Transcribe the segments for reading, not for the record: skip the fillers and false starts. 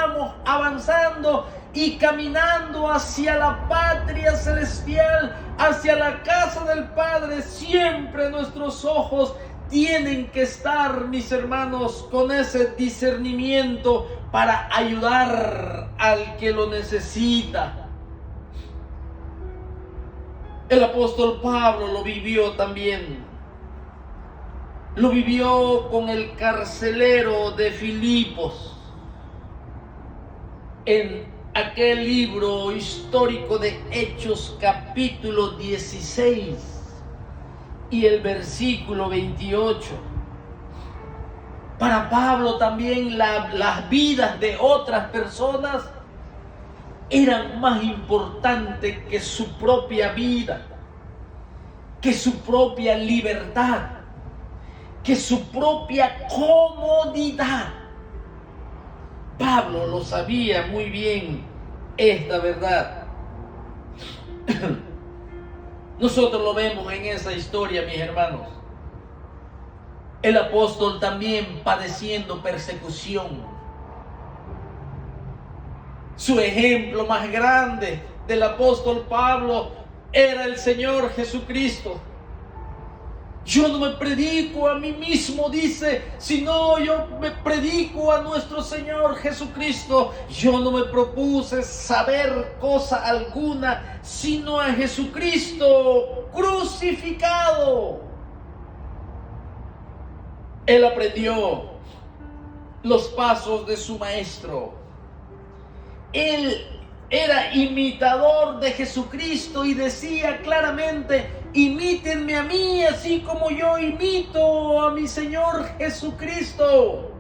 sigamos avanzando y caminando hacia la patria celestial, hacia la casa del Padre, siempre nuestros ojos tienen que estar, mis hermanos, con ese discernimiento para ayudar al que lo necesita. El apóstol Pablo lo vivió también. Lo vivió con el carcelero de Filipos. En aquel libro histórico de Hechos, capítulo 16 y el versículo 28. Para Pablo también las vidas de otras personas eran más importantes que su propia vida, que su propia libertad, que su propia comodidad. Pablo lo sabía muy bien esta verdad. Nosotros lo vemos en esa historia, mis hermanos. El apóstol también padeciendo persecución. Su ejemplo más grande del apóstol Pablo era el Señor Jesucristo. Yo no me predico a mí mismo, dice, sino yo me predico a nuestro Señor Jesucristo. Yo no me propuse saber cosa alguna, sino a Jesucristo crucificado. Él aprendió los pasos de su maestro. Él era imitador de Jesucristo y decía claramente: imítenme a mí, así como yo imito a mi Señor Jesucristo.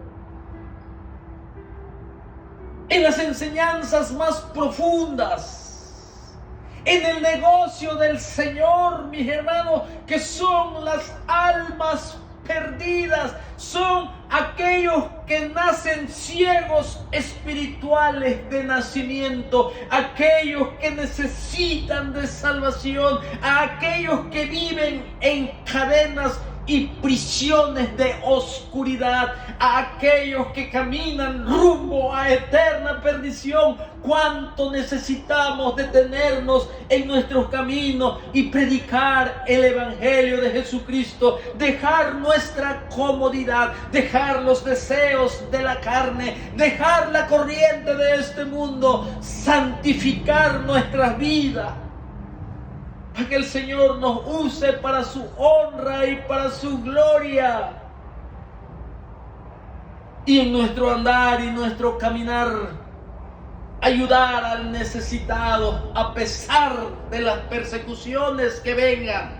En las enseñanzas más profundas, en el negocio del Señor, mis hermanos, que son las almas perdidas, son aquellos que nacen ciegos espirituales de nacimiento, aquellos que necesitan de salvación, aquellos que viven en cadenas y prisiones de oscuridad, a aquellos que caminan rumbo a eterna perdición. Cuánto necesitamos detenernos en nuestros caminos y predicar el evangelio de Jesucristo, dejar nuestra comodidad, dejar los deseos de la carne, dejar la corriente de este mundo, santificar nuestras vidas, para que el Señor nos use para su honra y para su gloria. Y en nuestro andar y nuestro caminar, ayudar al necesitado a pesar de las persecuciones que vengan.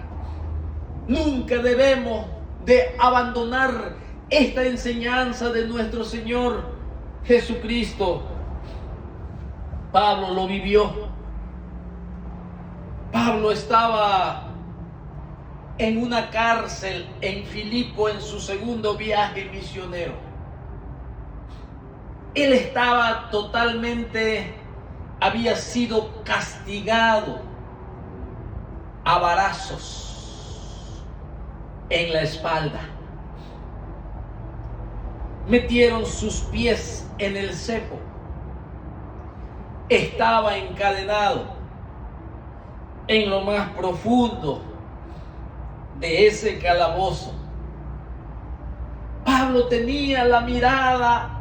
Nunca debemos de abandonar esta enseñanza de nuestro Señor Jesucristo. Pablo lo vivió. Pablo estaba en una cárcel en Filipo en su segundo viaje misionero. Él estaba había sido castigado a varazos en la espalda. Metieron sus pies en el cepo. Estaba encadenado en lo más profundo de ese calabozo. Pablo tenía la mirada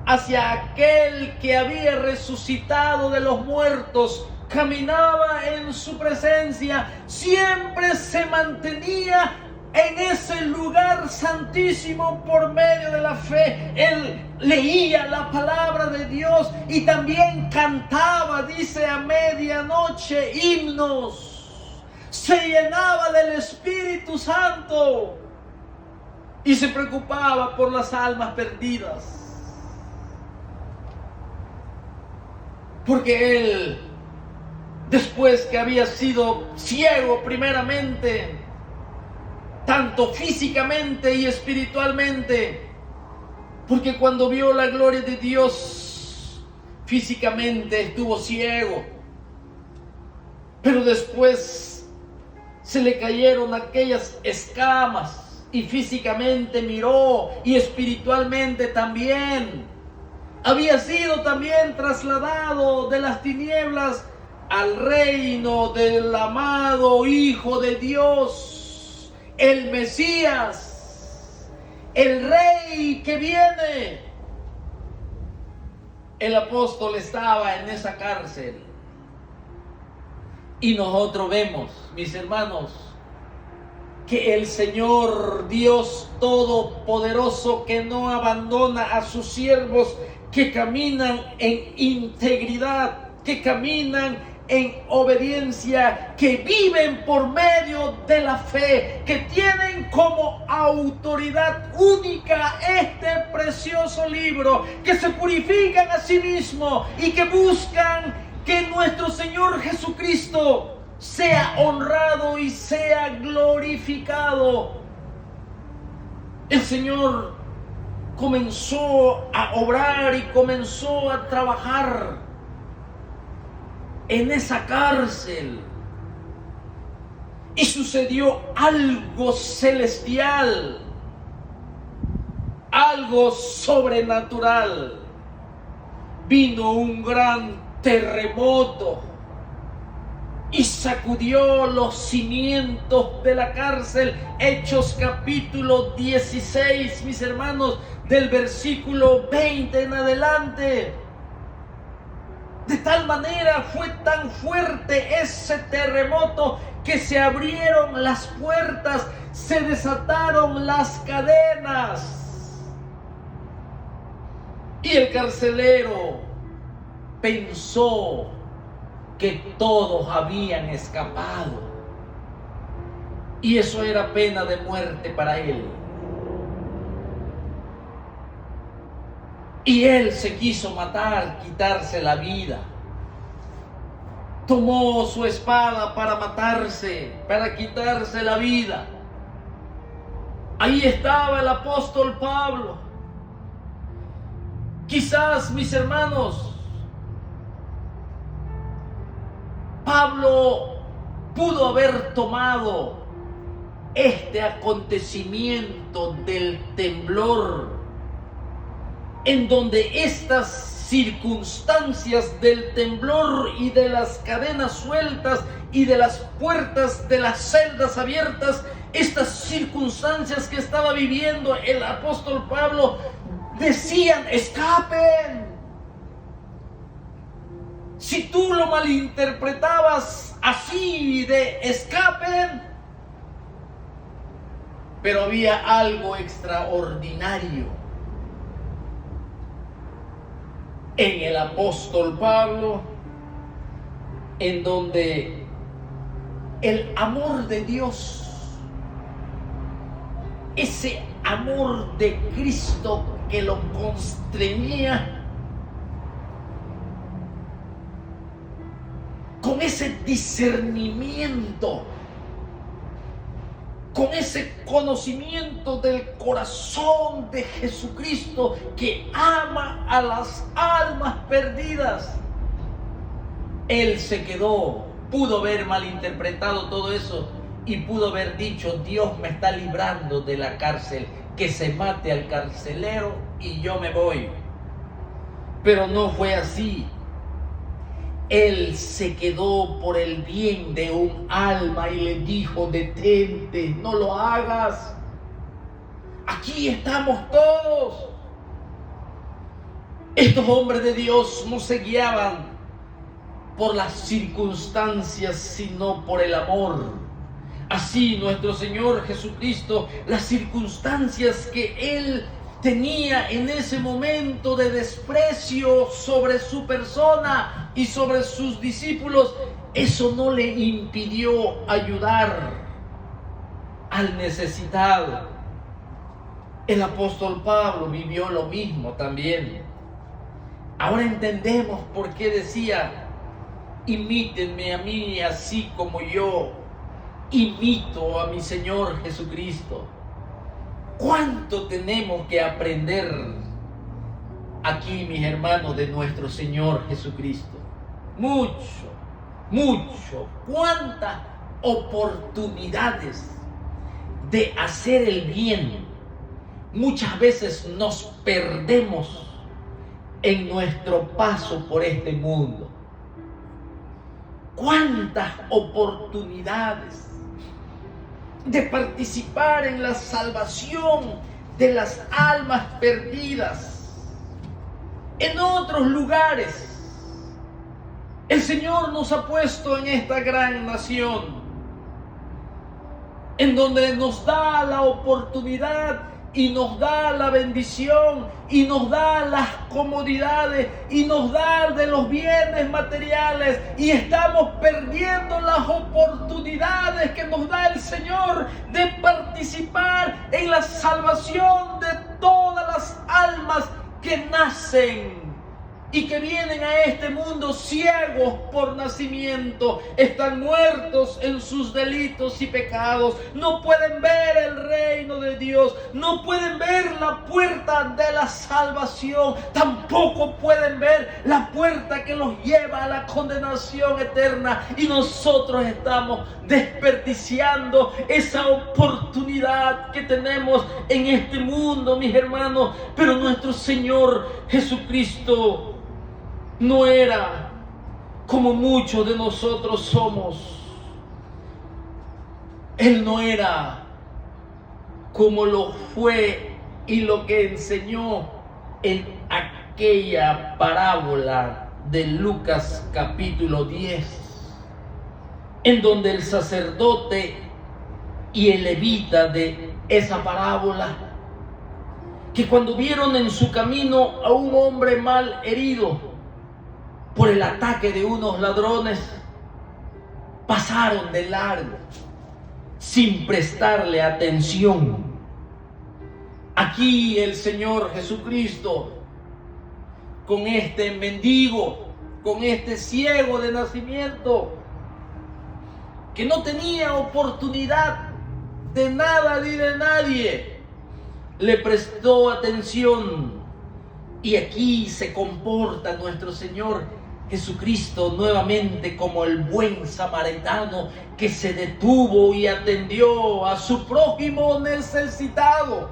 hacia aquel que había resucitado de los muertos, caminaba en su presencia, siempre se mantenía en ese lugar santísimo por medio de la fe. Él leía la palabra de Dios y también cantaba, dice, a medianoche himnos. Se llenaba del Espíritu Santo y se preocupaba por las almas perdidas. Porque él, después que había sido ciego primeramente, tanto físicamente y espiritualmente, porque cuando vio la gloria de Dios, físicamente estuvo ciego, pero después se le cayeron aquellas escamas y físicamente miró y espiritualmente también. había sido también trasladado de las tinieblas al reino del amado Hijo de Dios, el Mesías, el Rey que viene. El apóstol estaba en esa cárcel. Y nosotros vemos, mis hermanos, que el Señor Dios Todopoderoso, que no abandona a sus siervos, que caminan en integridad, que caminan en obediencia, que viven por medio de la fe, que tienen como autoridad única este precioso libro, que se purifican a sí mismos y que buscan que nuestro Señor Jesucristo sea honrado y sea glorificado. El Señor comenzó a obrar y comenzó a trabajar en esa cárcel. Y sucedió algo celestial, algo sobrenatural. Vino un gran terremoto y sacudió los cimientos de la cárcel. Hechos capítulo 16, mis hermanos, del versículo 20 en adelante. De tal manera fue tan fuerte ese terremoto que se abrieron las puertas, se desataron las cadenas. Y el carcelero pensó que todos habían escapado. Y eso era pena de muerte para él. Y él se quiso matar, quitarse la vida. Tomó su espada para matarse, para quitarse la vida. Ahí estaba el apóstol Pablo. Quizás, mis hermanos, Pablo pudo haber tomado este acontecimiento del temblor, en donde estas circunstancias del temblor y de las cadenas sueltas y de las puertas de las celdas abiertas, estas circunstancias que estaba viviendo el apóstol Pablo, decían: escapen. Si tú lo malinterpretabas así de escapen, pero había algo extraordinario en el apóstol Pablo, en donde el amor de Dios, ese amor de Cristo que lo constreñía, con ese discernimiento, con ese conocimiento del corazón de Jesucristo que ama a las almas perdidas, él se quedó. Pudo haber malinterpretado todo eso y pudo haber dicho: Dios me está librando de la cárcel, que se mate al carcelero y yo me voy. Pero no fue así. Él se quedó por el bien de un alma y le dijo: detente, no lo hagas. Aquí estamos todos. Estos hombres de Dios no se guiaban por las circunstancias, sino por el amor. Así nuestro Señor Jesucristo, las circunstancias que Él tenía en ese momento de desprecio sobre su persona y sobre sus discípulos, eso no le impidió ayudar al necesitado. El apóstol Pablo vivió lo mismo también. Ahora entendemos por qué decía: imítenme a mí así como yo imito a mi Señor Jesucristo. ¿Cuánto tenemos que aprender aquí, mis hermanos, de nuestro Señor Jesucristo? Mucho, mucho. ¿Cuántas oportunidades de hacer el bien muchas veces nos perdemos en nuestro paso por este mundo. Cuántas oportunidades de participar en la salvación de las almas perdidas en otros lugares. El Señor nos ha puesto en esta gran nación, en donde nos da la oportunidad y nos da la bendición y nos da las comodidades y nos da de los bienes materiales, y estamos perdiendo las oportunidades que nos da el Señor de participar en la salvación de todas las almas que nacen y que vienen a este mundo ciegos por nacimiento. Están muertos en sus delitos y pecados. No pueden ver el reino de Dios. No pueden ver la puerta de la salvación. Tampoco pueden ver la puerta que los lleva a la condenación eterna. Y nosotros estamos desperdiciando esa oportunidad que tenemos en este mundo, mis hermanos. Pero nuestro Señor Jesucristo no era como muchos de nosotros somos. Él no era como lo fue y lo que enseñó en aquella parábola de Lucas capítulo 10, en donde el sacerdote y el levita de esa parábola, que cuando vieron en su camino a un hombre mal herido por el ataque de unos ladrones, pasaron de largo sin prestarle atención. Aquí el Señor Jesucristo, con este mendigo, con este ciego de nacimiento, que no tenía oportunidad de nada ni de nadie, le prestó atención. Y aquí se comporta nuestro Señor Jesucristo nuevamente como el buen samaritano que se detuvo y atendió a su prójimo necesitado.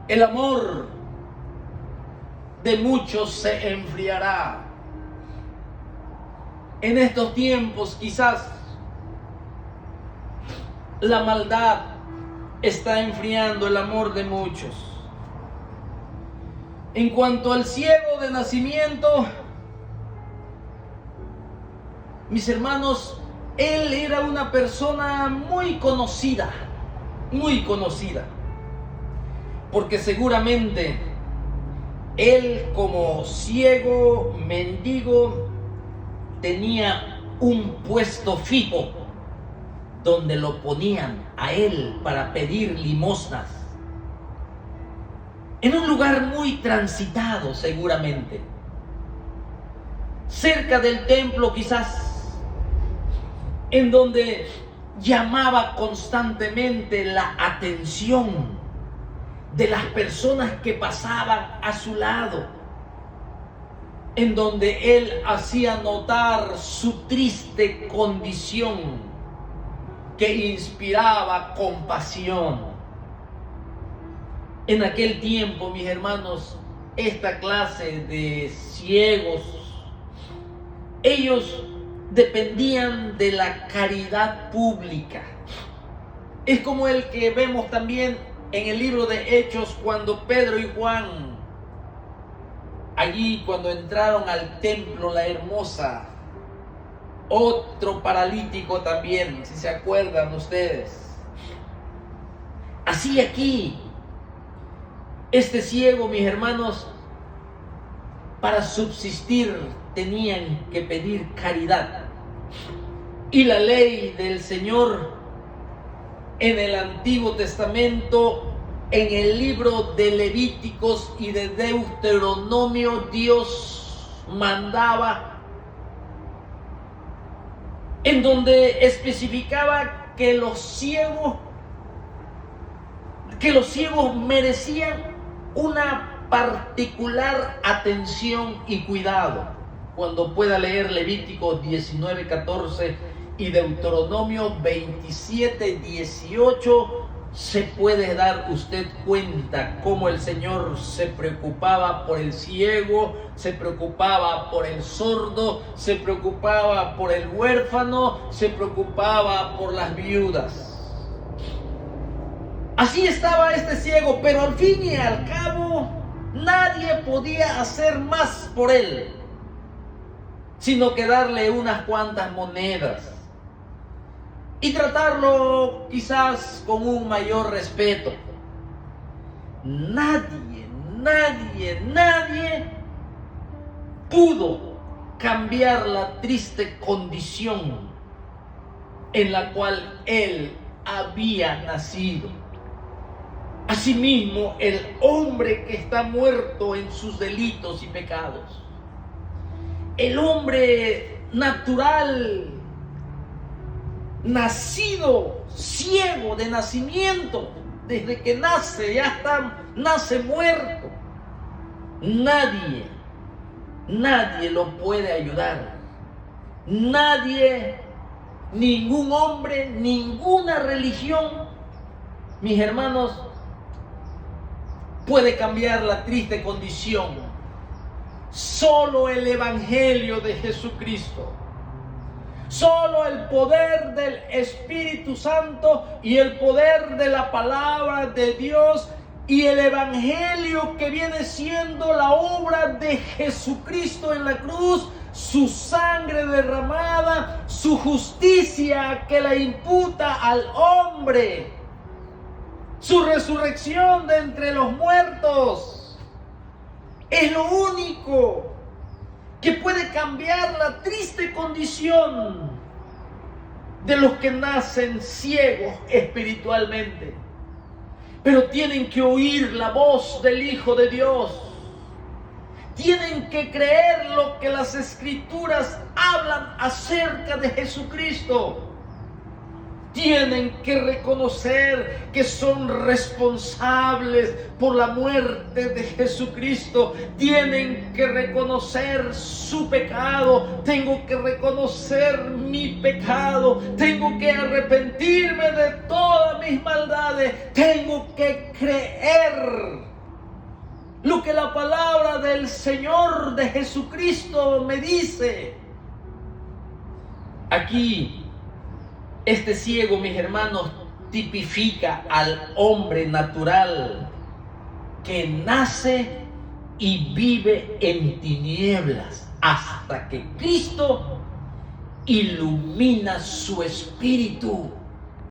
El amor de muchos se enfriará. En estos tiempos quizás la maldad está enfriando el amor de muchos. En cuanto al ciego de nacimiento, mis hermanos, él era una persona muy conocida, porque seguramente él, como ciego, mendigo, tenía un puesto fijo donde lo ponían a él para pedir limosnas, en un lugar muy transitado seguramente, cerca del templo quizás, en donde llamaba constantemente la atención de las personas que pasaban a su lado, en donde él hacía notar su triste condición que inspiraba compasión. En aquel tiempo, mis hermanos, esta clase de ciegos, ellos dependían de la caridad pública. Es como el que vemos también en el libro de Hechos, cuando Pedro y Juan, allí cuando entraron al templo La Hermosa, otro paralítico también, si se acuerdan ustedes. Así aquí, este ciego, mis hermanos, para subsistir tenían que pedir caridad. Y la ley del Señor en el Antiguo Testamento, en el libro de Levíticos y de Deuteronomio, Dios mandaba, en donde especificaba que los ciegos merecían una particular atención y cuidado. Cuando pueda leer Levítico 19:14 y Deuteronomio 27:18, se puede dar usted cuenta cómo el Señor se preocupaba por el ciego, se preocupaba por el sordo, se preocupaba por el huérfano, se preocupaba por las viudas. Así estaba este ciego, pero al fin y al cabo nadie podía hacer más por él, sino que darle unas cuantas monedas y tratarlo quizás con un mayor respeto. Nadie pudo cambiar la triste condición en la cual él había nacido. Asimismo, el hombre que está muerto en sus delitos y pecados, el hombre natural, nacido ciego de nacimiento, desde que nace nace muerto. Nadie lo puede ayudar. Nadie, ningún hombre, ninguna religión, mis hermanos, puede cambiar la triste condición. Solo el Evangelio de Jesucristo. Solo el poder del Espíritu Santo y el poder de la palabra de Dios y el Evangelio que viene siendo la obra de Jesucristo en la cruz, su sangre derramada, su justicia que la imputa al hombre, su resurrección de entre los muertos, es lo único que puede cambiar la triste condición de los que nacen ciegos espiritualmente. Pero tienen que oír la voz del Hijo de Dios. Tienen que creer lo que las Escrituras hablan acerca de Jesucristo. Tienen que reconocer que son responsables por la muerte de Jesucristo. Tienen que reconocer su pecado. Tengo que reconocer mi pecado. Tengo que arrepentirme de todas mis maldades. Tengo que creer lo que la palabra del Señor de Jesucristo me dice. Aquí, este ciego, mis hermanos, tipifica al hombre natural que nace y vive en tinieblas hasta que Cristo ilumina su espíritu.